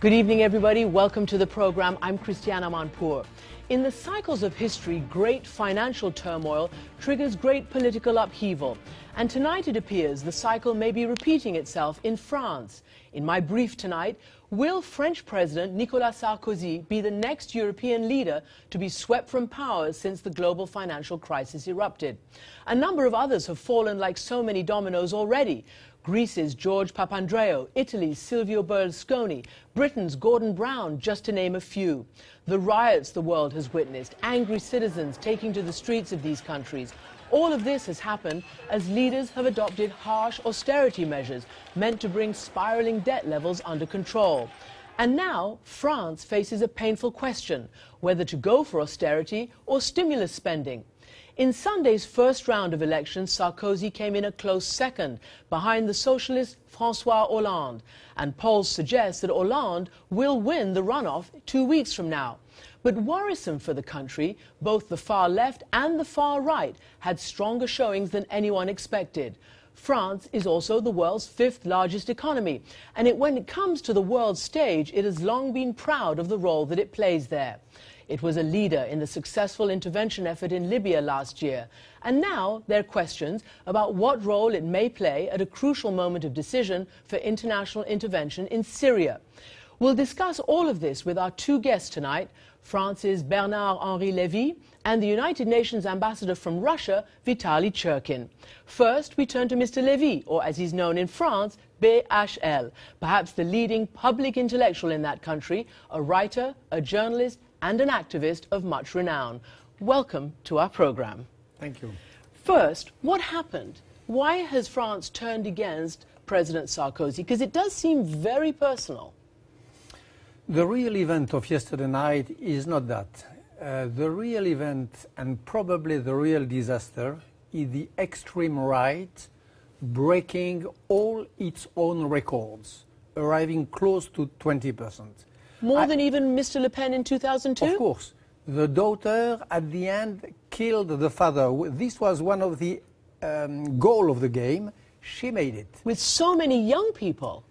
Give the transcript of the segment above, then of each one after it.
Good evening, everybody. Welcome to the program. I'm Christiane Amanpour. In the cycles of history, great financial turmoil triggers great political upheaval. And tonight it appears the cycle may be repeating itself in France. In my brief tonight, will French President Nicolas Sarkozy be the next European leader to be swept from power since the global financial crisis erupted? A number of others have fallen like so many dominoes already. Greece's George Papandreou, Italy's Silvio Berlusconi, Britain's Gordon Brown, just to name a few. The riots the world has witnessed, angry citizens taking to the streets of these countries. All of this has happened as leaders have adopted harsh austerity measures meant to bring spiraling debt levels under control. And now France faces a painful question, whether to go for austerity or stimulus spending. In Sunday's first round of elections, Sarkozy came in a close second, behind the socialist François Hollande. And polls suggest that Hollande will win the runoff 2 weeks from now. But worrisome for the country, both the far left and the far right had stronger showings than anyone expected. France is also the world's fifth largest economy, and when it comes to the world stage, it has long been proud of the role that it plays there. It was a leader in the successful intervention effort in Libya last year, and now there are questions about what role it may play at a crucial moment of decision for international intervention in Syria. We'll discuss all of this with our two guests tonight, France's Bernard-Henri Lévy and the United Nations ambassador from Russia, Vitaly Churkin. First, we turn to Mr. Lévy, or as he's known in France, BHL, perhaps the leading public intellectual in that country, a writer, a journalist, and an activist of much renown. Welcome to our program. Thank you. First, what happened? Why has France turned against President Sarkozy? Because it does seem very personal. The real event of yesterday night is not that. The real event, and probably the real disaster, is the extreme right breaking all its own records, arriving close to 20%. More than even Mr. Le Pen in 2002? Of course. The daughter, at the end, killed the father. This was one of the goals of the game. She made it. With so many young people.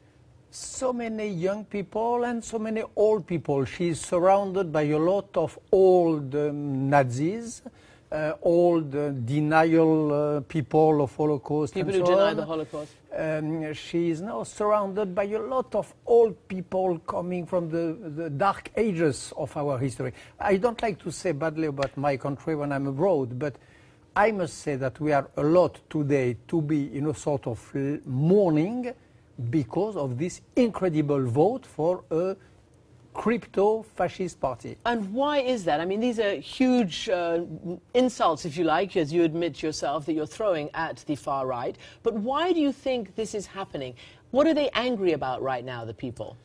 So many young people and so many old people. She's surrounded by a lot of old Nazis, old denial people of Holocaust. People and who so deny on. the Holocaust. She is now surrounded by a lot of old people coming from the dark ages of our history. I don't like to say badly about my country when I'm abroad, but I must say that we are a lot today to be in a sort of mourning because of this incredible vote for a crypto-fascist party. And why is that? I mean, these are huge insults, if you like, as you admit yourself, that you're throwing at the far right. But why do you think this is happening? What are they angry about right now, the people?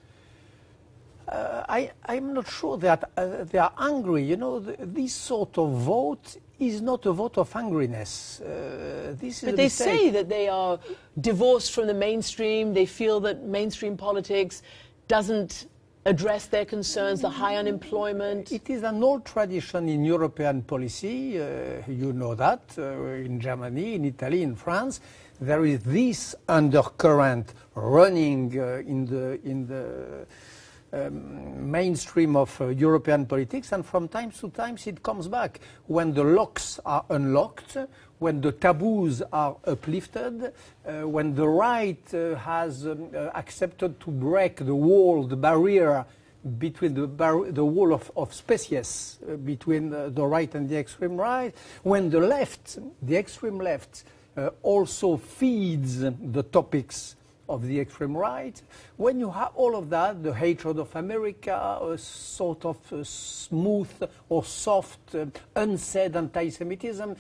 I'm not sure that they are angry. You know, this sort of vote is not a vote of angriness. But they say that they are divorced from the mainstream. They feel that mainstream politics doesn't address their concerns, the high unemployment. It is an old tradition in European policy. You know that in Germany, in Italy, in France, there is this undercurrent running in the mainstream of European politics, and from time to time it comes back. When the locks are unlocked, when the taboos are uplifted, when the right has accepted to break the wall, the barrier between the wall of species between the right and the extreme right, when the left, the extreme left, also feeds the topics of the extreme right, when you have all of that, the hatred of America, a sort of smooth or soft, unsaid anti-Semitism,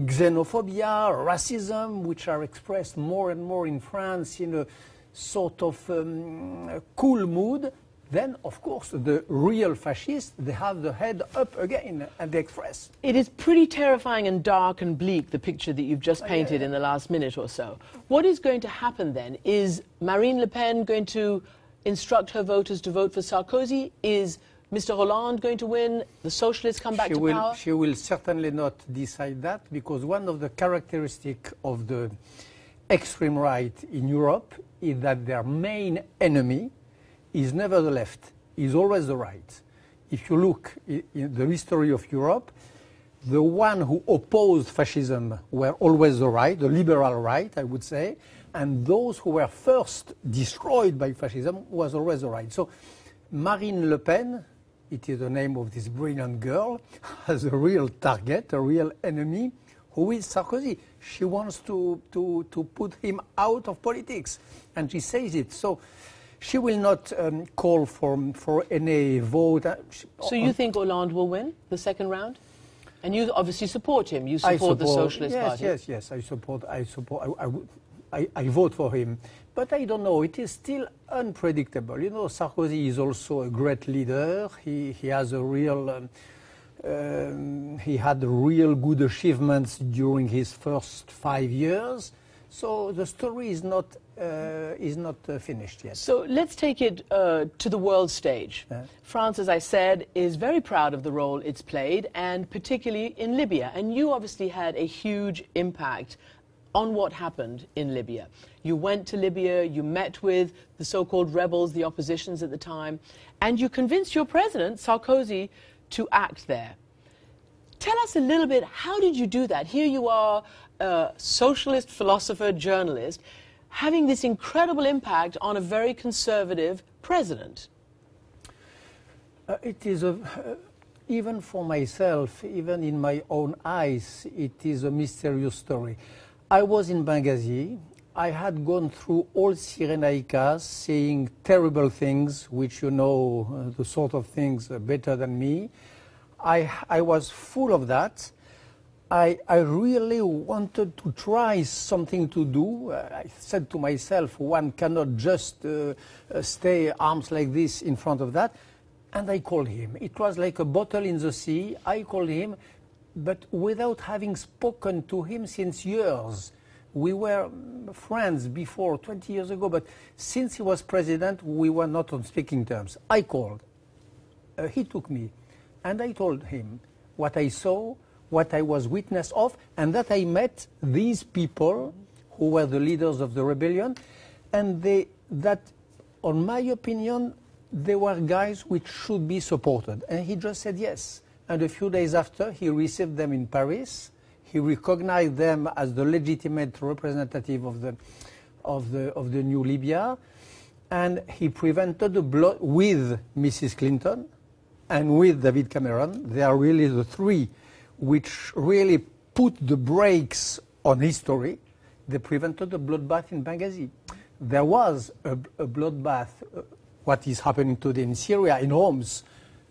xenophobia, racism, which are expressed more and more in France in a sort of cool mood, then, of course, the real fascists, they have the head up again and they express. It is pretty terrifying and dark and bleak, the picture that you've just painted in the last minute or so. What is going to happen then? Is Marine Le Pen going to instruct her voters to vote for Sarkozy? Is Mr. Hollande going to win? The socialists come back to power? She will certainly not decide that, because one of the characteristics of the extreme right in Europe is that their main enemy is never the left. He's always the right. If you look in the history of Europe, the one who opposed fascism were always the right, the liberal right, I would say, and those who were first destroyed by fascism was always the right. So Marine Le Pen, it is the name of this brilliant girl, has a real target, a real enemy, who is Sarkozy. She wants to put him out of politics, and she says it. So she will not call for any vote. So you think Hollande will win the second round? And you obviously support him. You support the Socialist Party. Yes. I vote for him. But I don't know. It is still unpredictable. You know, Sarkozy is also a great leader. He has a real. He had real good achievements during his first 5 years. So the story is not finished yet. So let's take it to the world stage. France, as I said, is very proud of the role it's played, and particularly in Libya. And you obviously had a huge impact on what happened in Libya. You went to Libya, you met with the so-called rebels, the oppositions at the time, and you convinced your president, Sarkozy, to act there. Tell us a little bit, how did you do that? Here you are, a socialist philosopher, journalist, having this incredible impact on a very conservative president. It is even for myself, even in my own eyes, it is a mysterious story. I was in Benghazi. I had gone through all Cyrenaikas, saying terrible things, which you know, the sort of things better than me. I was full of that. I really wanted to try something to do. I said to myself, one cannot just stay arms like this in front of that. And I called him. It was like a bottle in the sea. I called him, but without having spoken to him since years. We were friends before, 20 years ago, but since he was president, we were not on speaking terms. I called. He took me, and I told him what I saw, what I was witness of, and that I met these people who were the leaders of the rebellion, and that, on my opinion, they were guys which should be supported. And he just said yes. And a few days after, he received them in Paris. He recognized them as the legitimate representative of the new Libya, and he prevented the blood with Mrs. Clinton and with David Cameron. They are really the three which really put the brakes on history. They prevented the bloodbath in Benghazi. There was a bloodbath, what is happening today in Syria, in Homs.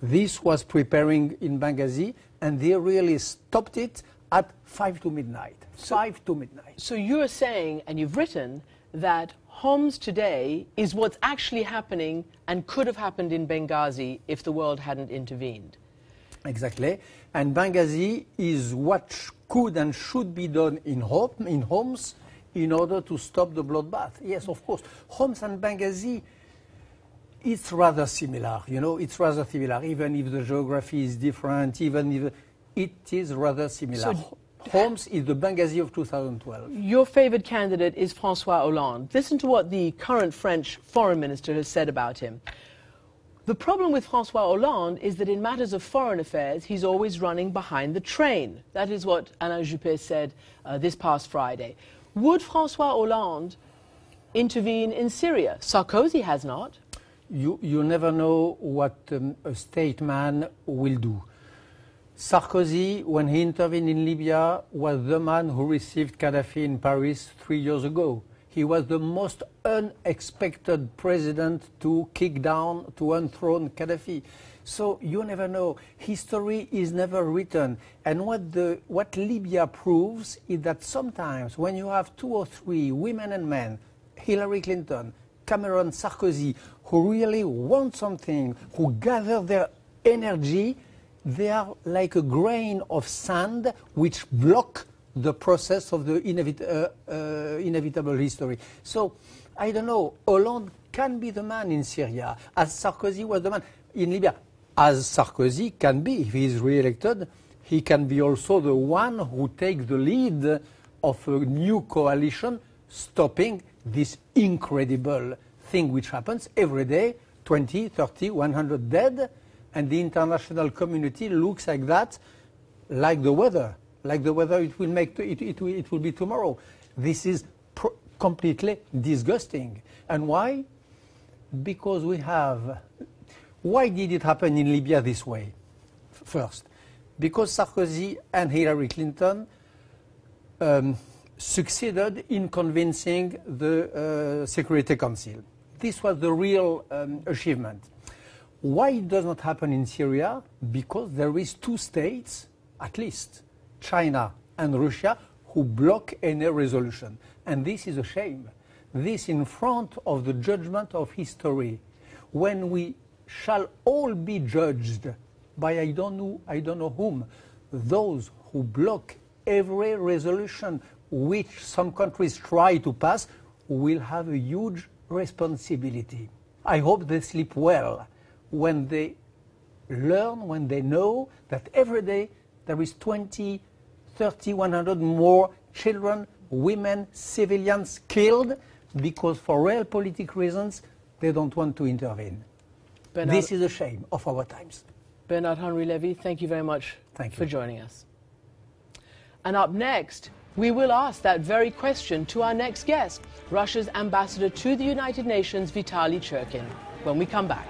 This was preparing in Benghazi, and they really stopped it at 5 to midnight. 5 to midnight. So you're saying, and you've written, that Homs today is what's actually happening and could have happened in Benghazi if the world hadn't intervened. Exactly. And Benghazi is what could and should be done in Homs in order to stop the bloodbath. Yes, of course. Homs and Benghazi, it's rather similar, you know, it's rather similar, even if the geography is different, even if it is rather similar. So, Homs is the Benghazi of 2012. Your favorite candidate is François Hollande. Listen to what the current French foreign minister has said about him. The problem with François Hollande is that in matters of foreign affairs, he's always running behind the train. That is what Alain Juppé said this past Friday. Would François Hollande intervene in Syria? Sarkozy has not. You never know what a statesman will do. Sarkozy, when he intervened in Libya, was the man who received Gaddafi in Paris 3 years ago. He was the most unexpected president to kick down, to unthrone Gaddafi. So you never know. History is never written. And what Libya proves is that sometimes when you have 2 or 3 women and men, Hillary Clinton, Cameron, Sarkozy, who really want something, who gather their energy, they are like a grain of sand which block the process of the inevitable history. So, I don't know, Hollande can be the man in Syria, as Sarkozy was the man in Libya. As Sarkozy can be, if he is re-elected, he can be also the one who takes the lead of a new coalition, stopping this incredible thing which happens every day 20, 30, 100 dead, and the international community looks like that, like the weather it will be tomorrow. This is completely disgusting. And why? Because why did it happen in Libya this way? First, because Sarkozy and Hillary Clinton succeeded in convincing the Security Council. This was the real achievement. Why it does not happen in Syria? Because there is two states, at least, China and Russia, who block any resolution. And this is a shame. This in front of the judgment of history, when we shall all be judged by I don't know whom, those who block every resolution which some countries try to pass will have a huge responsibility. I hope they sleep well when they learn, when they know that every day there is 20, 30, 100 more children, women, civilians killed because for real political reasons they don't want to intervene. This is a shame of our times. Bernard-Henri Lévy, thank you very much for joining us. And up next, we will ask that very question to our next guest, Russia's ambassador to the United Nations, Vitaly Churkin, when we come back.